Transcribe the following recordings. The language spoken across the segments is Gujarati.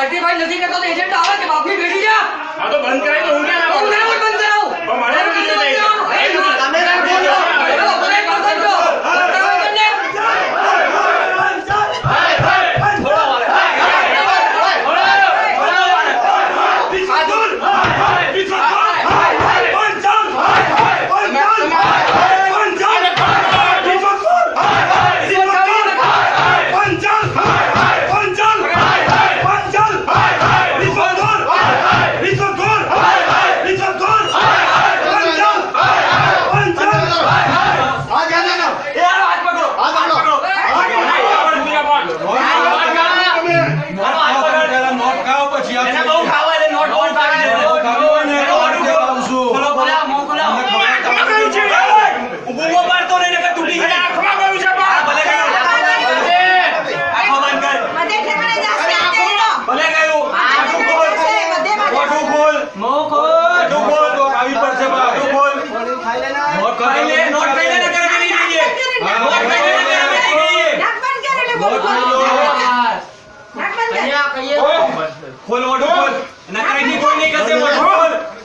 સર્ટિફાઈડ નથી કરતો તો એજન્ટ આવે કે બાપની બેટી જા આ તો બંધ કરાવી તો હું ક્યાં ના હું ના બંધ કરાવું પણ મને નથી જોઈતા તમે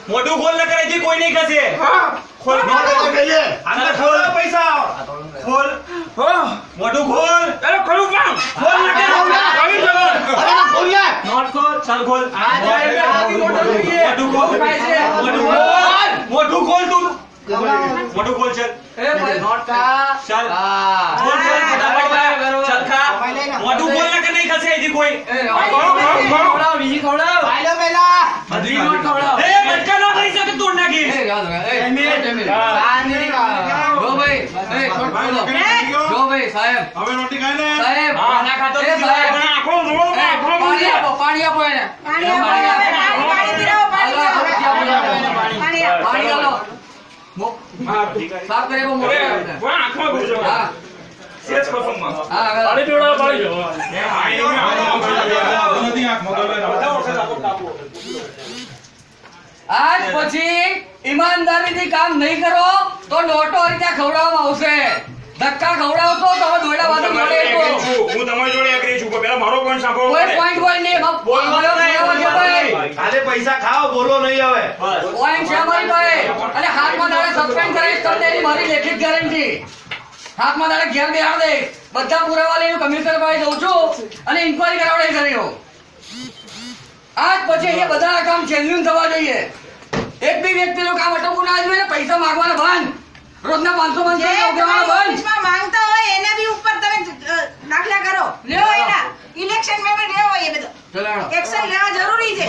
મોટું ખોલ ન કરે કોઈ નહીં ખસે ખોલ અંદર ખોલ પૈસા ખોલ મોટું ખોલ અરે ખોલું કામ ખોલ ન કે આવી જવો અરે ખોલ યાર નોટ ખોલ ચાલ ખોલ મોટું ખોલ મોટું ખોલ તું મોટું ખોલ ચાલ એ નોટ કા ચાલ ખોલ ફટાફટ ચાલ ખા મોટું ખોલ ન કે નહીં ખસે એજી કોઈ ખવડાવ બીજી ખવડાવ આલો પેલા બધી નોટ ખવડાવ એ બચ્ચા નો કરી શકે તોડ નાખી એ જો ભાઈ એ છોડ ખોલો જો ભાઈ સાહેબ હવે રોટી ખાઈ લે સાહેબ ખાના ખાતો એ સાહેબ આખો રોલ પાણી આપો એને પાણી આલો સાફ કરે બહુ મોટો આંખમાં ઘૂસો હા સેજ પરફોર્મન્સ હા પાણી પીવડાવો પાણી આજ પછી ઈમાનદારીથી કામ નહીં કરો તો નોટો રીતે ખવડાવવામાં આવશે ધક્કા ખવડાવશો તો હવે દોયડા વાતો મળે હું તમારી જોડે એગ્રી છું પહેલા મારો પોઈન્ટ સાંભળો કોઈ પોઈન્ટ હોય નહીં બોલવાનો ભાઈ કાલે પૈસા ખાઓ બોલો નહીં હવે પોઈન્ટ છે મારી પાસે અને હાથમાં દાડે સસ્પેન્ડ કરાવીશ તમને એની મારી લેખિત ગેરંટી હાથમાં દાડે ઘેર બેહાડ દે બધા પુરાવા લઈને કમિશનર પાસે જઉં છું અને ઇન્ક્વાયરી કરાવડાવી કર્યો આજ પછી અહીંયા બધા કામ જેન્યુઇન થવા જોઈએ એક બી વ્યક્તિનું કામ અટકવું ના જોઈએ પૈસા માંગવાના બંધ રોજના 500 બંધ માંગતા હોય એને બી ઉપર તમે દાખલા કરો લ્યો એના ઇલેક્શન મેં લેવો એ બધો ચલાડો એક્શન લેવા જરૂરી છે